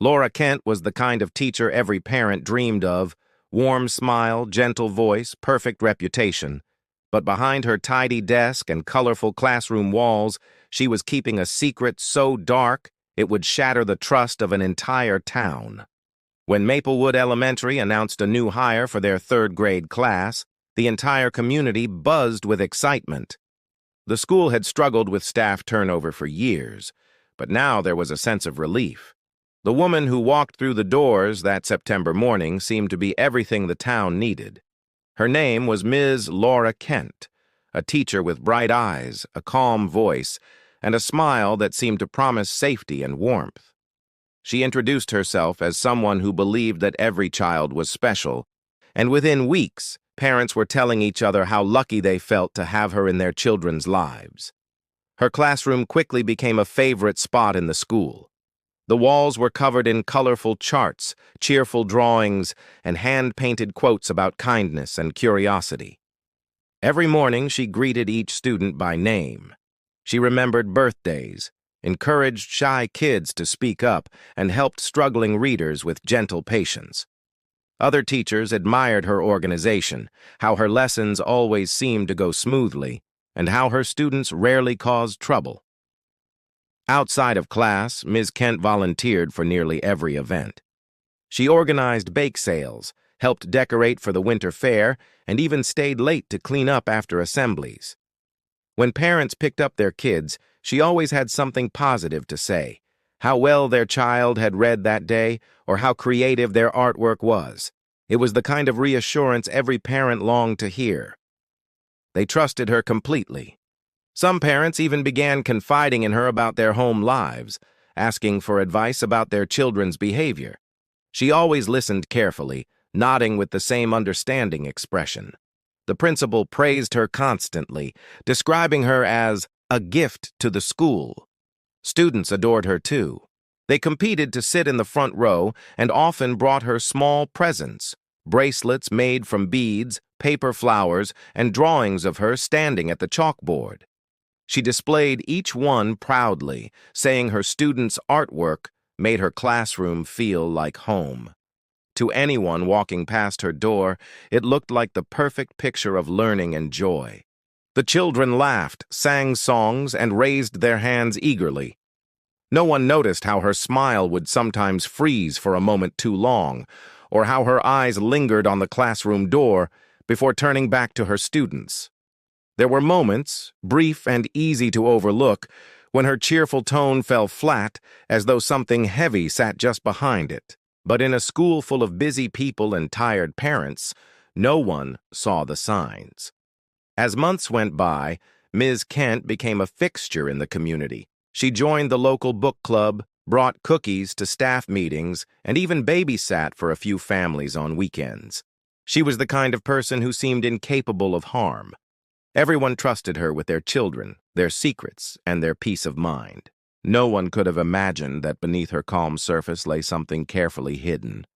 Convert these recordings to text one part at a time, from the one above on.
Laura Kent was the kind of teacher every parent dreamed of: warm smile, gentle voice, perfect reputation. But behind her tidy desk and colorful classroom walls, she was keeping a secret so dark it would shatter the trust of an entire town. When Maplewood Elementary announced a new hire for their third-grade class, the entire community buzzed with excitement. The school had struggled with staff turnover for years, but now there was a sense of relief. The woman who walked through the doors that September morning seemed to be everything the town needed. Her name was Ms. Laura Kent, a teacher with bright eyes, a calm voice, and a smile that seemed to promise safety and warmth. She introduced herself as someone who believed that every child was special, and within weeks, parents were telling each other how lucky they felt to have her in their children's lives. Her classroom quickly became a favorite spot in the school. The walls were covered in colorful charts, cheerful drawings, and hand-painted quotes about kindness and curiosity. Every morning, she greeted each student by name. She remembered birthdays, encouraged shy kids to speak up, and helped struggling readers with gentle patience. Other teachers admired her organization, how her lessons always seemed to go smoothly, and how her students rarely caused trouble. Outside of class, Ms. Kent volunteered for nearly every event. She organized bake sales, helped decorate for the winter fair, and even stayed late to clean up after assemblies. When parents picked up their kids, she always had something positive to say: how well their child had read that day, or how creative their artwork was. It was the kind of reassurance every parent longed to hear. They trusted her completely. Some parents even began confiding in her about their home lives, asking for advice about their children's behavior. She always listened carefully, nodding with the same understanding expression. The principal praised her constantly, describing her as a gift to the school. Students adored her too. They competed to sit in the front row and often brought her small presents, bracelets made from beads, paper flowers, and drawings of her standing at the chalkboard. She displayed each one proudly, saying her students' artwork made her classroom feel like home. To anyone walking past her door, it looked like the perfect picture of learning and joy. The children laughed, sang songs, and raised their hands eagerly. No one noticed how her smile would sometimes freeze for a moment too long, or how her eyes lingered on the classroom door before turning back to her students. There were moments, brief and easy to overlook, when her cheerful tone fell flat, as though something heavy sat just behind it. But in a school full of busy people and tired parents, no one saw the signs. As months went by, Ms. Kent became a fixture in the community. She joined the local book club, brought cookies to staff meetings, and even babysat for a few families on weekends. She was the kind of person who seemed incapable of harm. Everyone trusted her with their children, their secrets, and their peace of mind. No one could have imagined that beneath her calm surface lay something carefully hidden,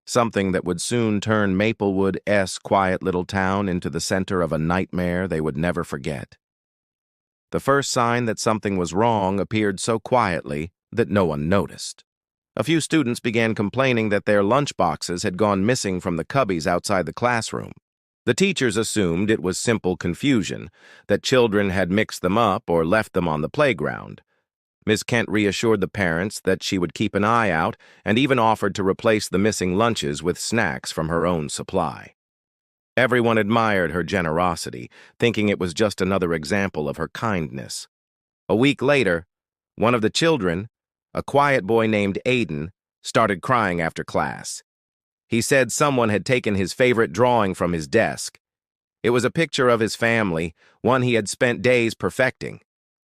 something that would soon turn Maplewood's quiet little town into the center of a nightmare they would never forget. The first sign that something was wrong appeared so quietly that no one noticed. A few students began complaining that their lunchboxes had gone missing from the cubbies outside the classroom. The teachers assumed it was simple confusion, that children had mixed them up or left them on the playground. Ms. Kent reassured the parents that she would keep an eye out and even offered to replace the missing lunches with snacks from her own supply. Everyone admired her generosity, thinking it was just another example of her kindness. A week later, one of the children, a quiet boy named Aiden, started crying after class. He said someone had taken his favorite drawing from his desk. It was a picture of his family, one he had spent days perfecting.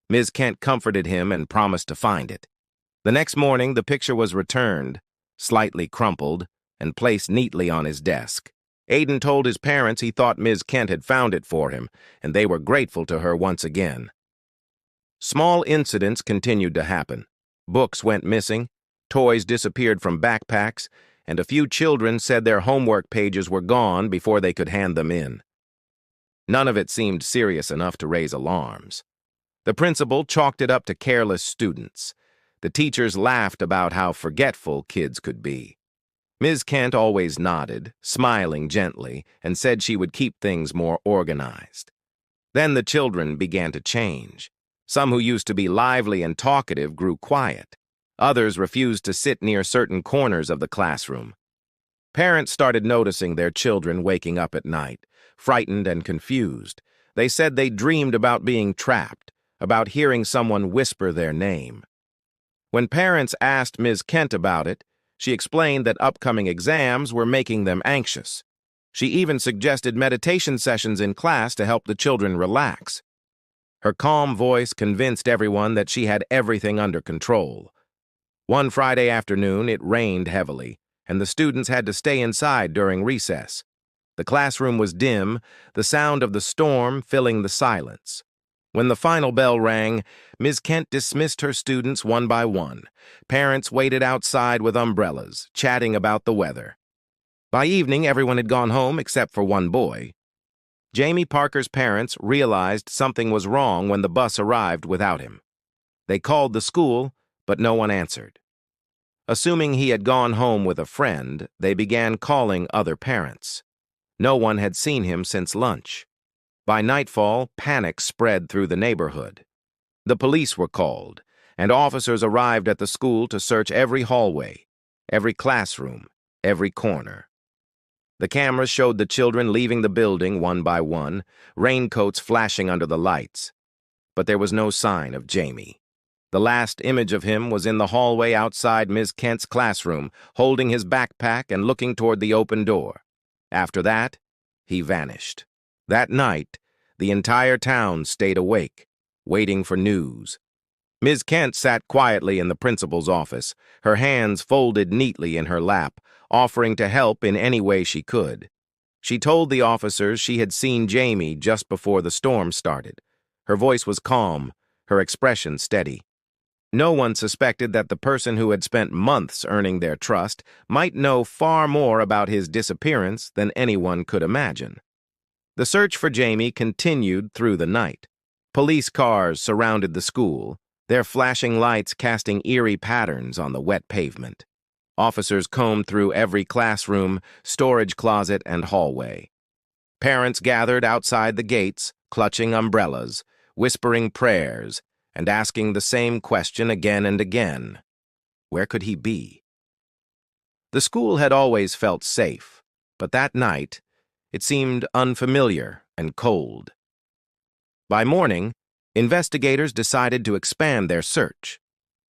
Ms. Kent comforted him and promised to find it. The next morning, the picture was returned, slightly crumpled, and placed neatly on his desk. Aiden told his parents he thought Ms. Kent had found it for him, and they were grateful to her once again. Small incidents continued to happen. Books went missing, toys disappeared from backpacks, and a few children said their homework pages were gone before they could hand them in. None of it seemed serious enough to raise alarms. The principal chalked it up to careless students. The teachers laughed about how forgetful kids could be. Ms. Kent always nodded, smiling gently, and said she would keep things more organized. Then the children began to change. Some who used to be lively and talkative grew quiet. Others refused to sit near certain corners of the classroom. Parents started noticing their children waking up at night, frightened and confused. They said they dreamed about being trapped, about hearing someone whisper their name. When parents asked Ms. Kent about it, she explained that upcoming exams were making them anxious. She even suggested meditation sessions in class to help the children relax. Her calm voice convinced everyone that she had everything under control. One Friday afternoon, it rained heavily, and the students had to stay inside during recess. The classroom was dim, the sound of the storm filling the silence. When the final bell rang, Ms. Kent dismissed her students one by one. Parents waited outside with umbrellas, chatting about the weather. By evening, everyone had gone home except for one boy. Jamie Parker's parents realized something was wrong when the bus arrived without him. They called the school, but no one answered. Assuming he had gone home with a friend, they began calling other parents. No one had seen him since lunch. By nightfall, panic spread through the neighborhood. The police were called, and officers arrived at the school to search every hallway, every classroom, every corner. The cameras showed the children leaving the building one by one, raincoats flashing under the lights. But there was no sign of Jamie. The last image of him was in the hallway outside Ms. Kent's classroom, holding his backpack and looking toward the open door. After that, he vanished. That night, the entire town stayed awake, waiting for news. Ms. Kent sat quietly in the principal's office, her hands folded neatly in her lap, offering to help in any way she could. She told the officers she had seen Jamie just before the storm started. Her voice was calm, her expression steady. No one suspected that the person who had spent months earning their trust might know far more about his disappearance than anyone could imagine. The search for Jamie continued through the night. Police cars surrounded the school, their flashing lights casting eerie patterns on the wet pavement. Officers combed through every classroom, storage closet, and hallway. Parents gathered outside the gates, clutching umbrellas, whispering prayers, and asking the same question again and again. Where could he be? The school had always felt safe, but that night, it seemed unfamiliar and cold. By morning, investigators decided to expand their search.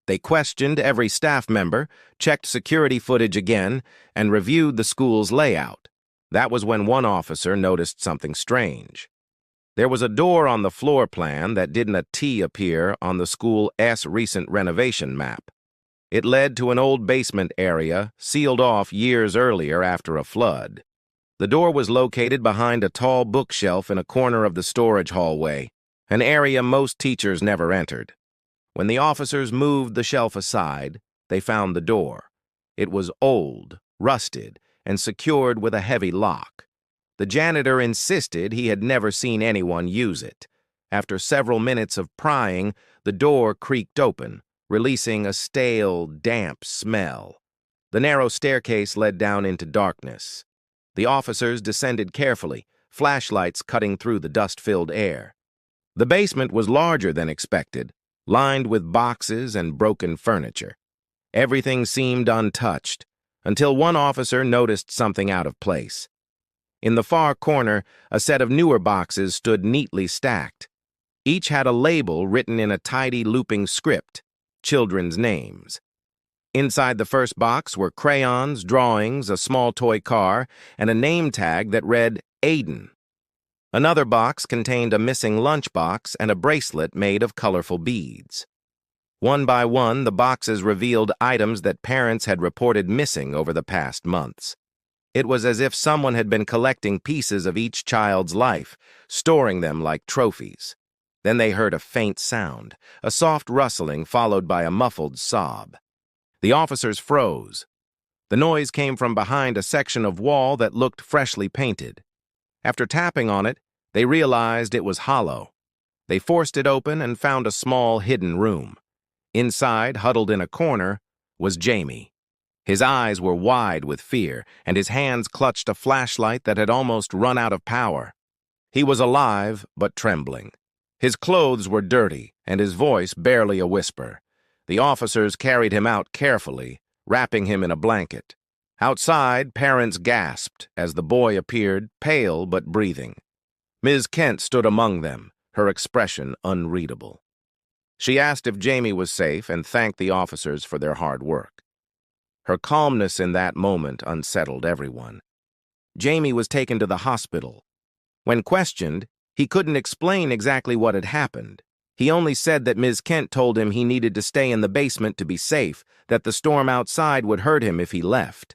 They questioned every staff member, checked security footage again, and reviewed the school's layout. That was when one officer noticed something strange. There was a door on the floor plan that didn't a T appear on the school's recent renovation map. It led to an old basement area sealed off years earlier after a flood. The door was located behind a tall bookshelf in a corner of the storage hallway, an area most teachers never entered. When the officers moved the shelf aside, they found the door. It was old, rusted, and secured with a heavy lock. The janitor insisted he had never seen anyone use it. After several minutes of prying, the door creaked open, releasing a stale, damp smell. The narrow staircase led down into darkness. The officers descended carefully, flashlights cutting through the dust-filled air. The basement was larger than expected, lined with boxes and broken furniture. Everything seemed untouched, until one officer noticed something out of place. In the far corner, a set of newer boxes stood neatly stacked. Each had a label written in a tidy looping script, children's names. Inside the first box were crayons, drawings, a small toy car, and a name tag that read Aiden. Another box contained a missing lunchbox and a bracelet made of colorful beads. One by one, the boxes revealed items that parents had reported missing over the past months. It was as if someone had been collecting pieces of each child's life, storing them like trophies. Then they heard a faint sound, a soft rustling followed by a muffled sob. The officers froze. The noise came from behind a section of wall that looked freshly painted. After tapping on it, they realized it was hollow. They forced it open and found a small hidden room. Inside, huddled in a corner, was Jamie. His eyes were wide with fear, and his hands clutched a flashlight that had almost run out of power. He was alive, but trembling. His clothes were dirty, and his voice barely a whisper. The officers carried him out carefully, wrapping him in a blanket. Outside, parents gasped as the boy appeared, pale but breathing. Ms. Kent stood among them, her expression unreadable. She asked if Jamie was safe and thanked the officers for their hard work. Her calmness in that moment unsettled everyone. Jamie was taken to the hospital. When questioned, he couldn't explain exactly what had happened. He only said that Ms. Kent told him he needed to stay in the basement to be safe, that the storm outside would hurt him if he left.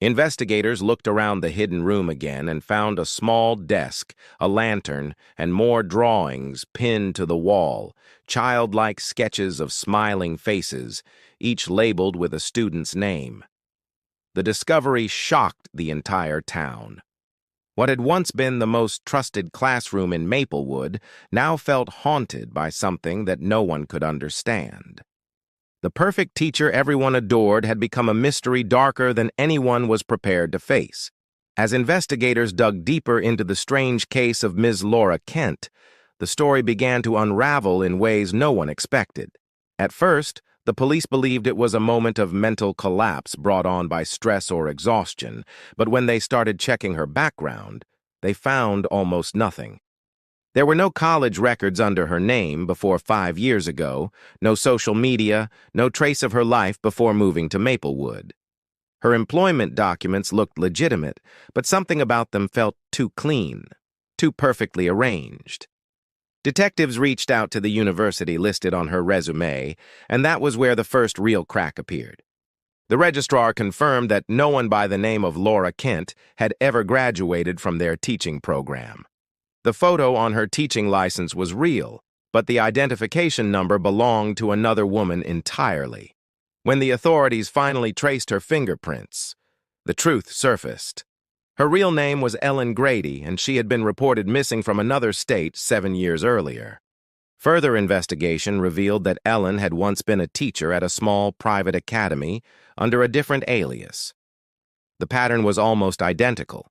Investigators looked around the hidden room again and found a small desk, a lantern, and more drawings pinned to the wall, childlike sketches of smiling faces, each labeled with a student's name. The discovery shocked the entire town. What had once been the most trusted classroom in Maplewood now felt haunted by something that no one could understand. The perfect teacher everyone adored had become a mystery darker than anyone was prepared to face. As investigators dug deeper into the strange case of Ms. Laura Kent, the story began to unravel in ways no one expected. At first, the police believed it was a moment of mental collapse brought on by stress or exhaustion, but when they started checking her background, they found almost nothing. There were no college records under her name before 5 years ago, no social media, no trace of her life before moving to Maplewood. Her employment documents looked legitimate, but something about them felt too clean, too perfectly arranged. Detectives reached out to the university listed on her resume, and that was where the first real crack appeared. The registrar confirmed that no one by the name of Laura Kent had ever graduated from their teaching program. The photo on her teaching license was real, but the identification number belonged to another woman entirely. When the authorities finally traced her fingerprints, the truth surfaced. Her real name was Ellen Grady, and she had been reported missing from another state 7 years earlier. Further investigation revealed that Ellen had once been a teacher at a small private academy under a different alias. The pattern was almost identical.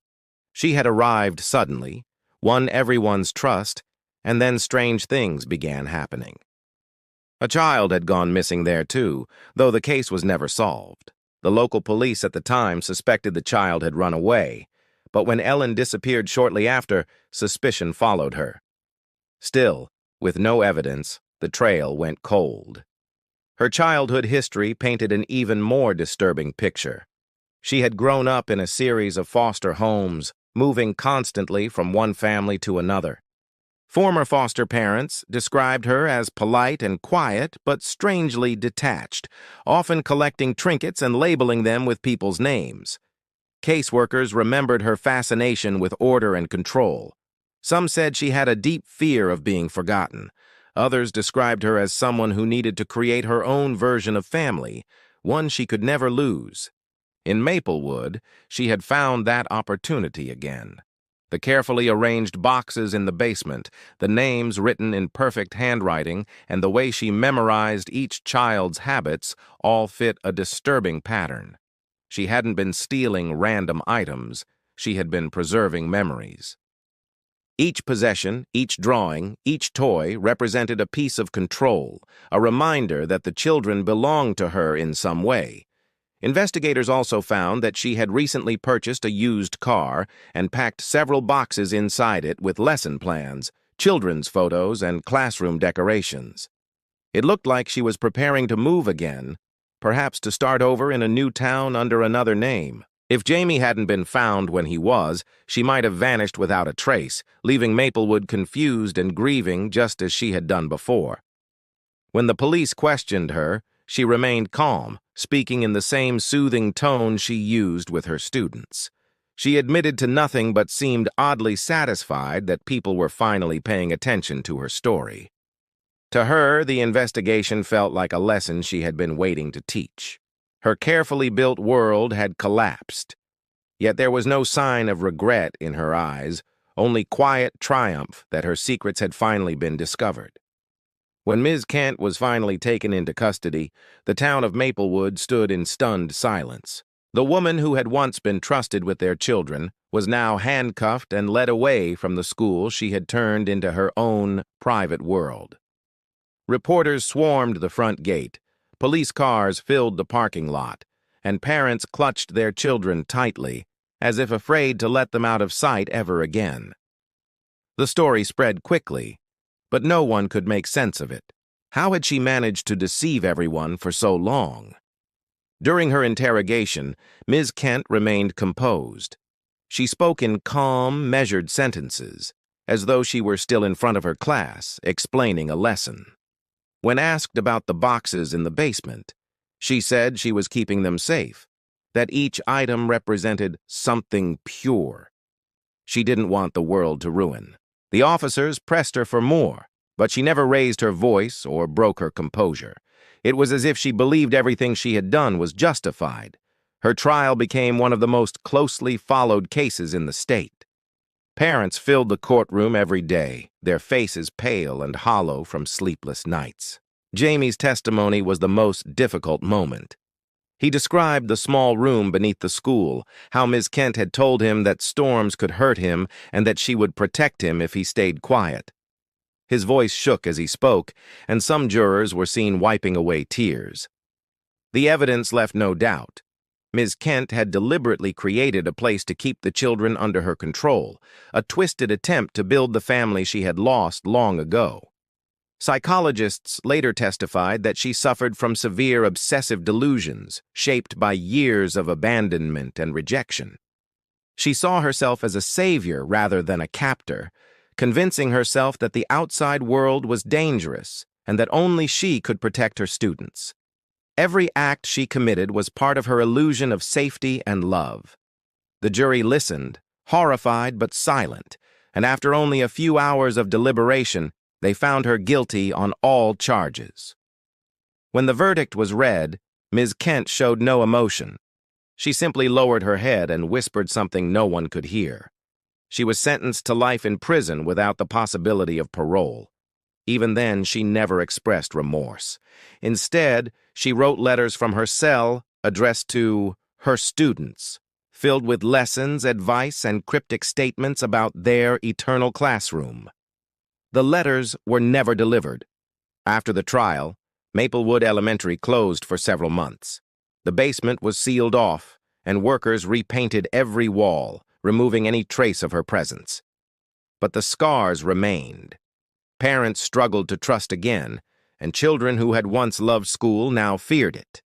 She had arrived suddenly, won everyone's trust, and then strange things began happening. A child had gone missing there too, though the case was never solved. The local police at the time suspected the child had run away, but when Ellen disappeared shortly after, suspicion followed her. Still, with no evidence, the trail went cold. Her childhood history painted an even more disturbing picture. She had grown up in a series of foster homes, moving constantly from one family to another. Former foster parents described her as polite and quiet, but strangely detached, often collecting trinkets and labeling them with people's names. Caseworkers remembered her fascination with order and control. Some said she had a deep fear of being forgotten. Others described her as someone who needed to create her own version of family, one she could never lose. In Maplewood, she had found that opportunity again. The carefully arranged boxes in the basement, the names written in perfect handwriting, and the way she memorized each child's habits all fit a disturbing pattern. She hadn't been stealing random items, she had been preserving memories. Each possession, each drawing, each toy represented a piece of control, a reminder that the children belonged to her in some way. Investigators also found that she had recently purchased a used car and packed several boxes inside it with lesson plans, children's photos, and classroom decorations. It looked like she was preparing to move again, perhaps to start over in a new town under another name. If Jamie hadn't been found when he was, she might have vanished without a trace, leaving Maplewood confused and grieving just as she had done before. When the police questioned her, she remained calm, speaking in the same soothing tone she used with her students. She admitted to nothing but seemed oddly satisfied that people were finally paying attention to her story. To her, the investigation felt like a lesson she had been waiting to teach. Her carefully built world had collapsed. Yet there was no sign of regret in her eyes, only quiet triumph that her secrets had finally been discovered. When Ms. Kent was finally taken into custody, the town of Maplewood stood in stunned silence. The woman who had once been trusted with their children was now handcuffed and led away from the school she had turned into her own private world. Reporters swarmed the front gate, police cars filled the parking lot, and parents clutched their children tightly, as if afraid to let them out of sight ever again. The story spread quickly, but no one could make sense of it. How had she managed to deceive everyone for so long? During her interrogation, Ms. Kent remained composed. She spoke in calm, measured sentences, as though she were still in front of her class, explaining a lesson. When asked about the boxes in the basement, she said she was keeping them safe, that each item represented something pure. She didn't want the world to ruin. The officers pressed her for more, but she never raised her voice or broke her composure. It was as if she believed everything she had done was justified. Her trial became one of the most closely followed cases in the state. Parents filled the courtroom every day, their faces pale and hollow from sleepless nights. Jamie's testimony was the most difficult moment. He described the small room beneath the school, how Ms. Kent had told him that storms could hurt him and that she would protect him if he stayed quiet. His voice shook as he spoke, and some jurors were seen wiping away tears. The evidence left no doubt. Ms. Kent had deliberately created a place to keep the children under her control, a twisted attempt to build the family she had lost long ago. Psychologists later testified that she suffered from severe obsessive delusions, shaped by years of abandonment and rejection. She saw herself as a savior rather than a captor, convincing herself that the outside world was dangerous and that only she could protect her students. Every act she committed was part of her illusion of safety and love. The jury listened, horrified but silent, and after only a few hours of deliberation, they found her guilty on all charges. When the verdict was read, Ms. Kent showed no emotion. She simply lowered her head and whispered something no one could hear. She was sentenced to life in prison without the possibility of parole. Even then, she never expressed remorse. Instead, she wrote letters from her cell addressed to her students, filled with lessons, advice, and cryptic statements about their eternal classroom. The letters were never delivered. After the trial, Maplewood Elementary closed for several months. The basement was sealed off, and workers repainted every wall, removing any trace of her presence. But the scars remained. Parents struggled to trust again, and children who had once loved school now feared it.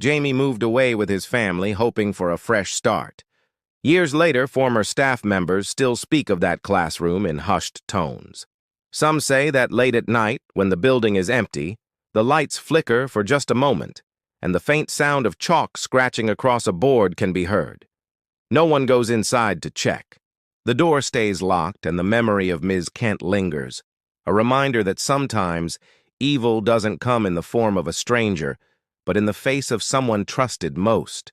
Jamie moved away with his family, hoping for a fresh start. Years later, former staff members still speak of that classroom in hushed tones. Some say that late at night, when the building is empty, the lights flicker for just a moment, and the faint sound of chalk scratching across a board can be heard. No one goes inside to check. The door stays locked, and the memory of Ms. Kent lingers, a reminder that sometimes evil doesn't come in the form of a stranger, but in the face of someone trusted most.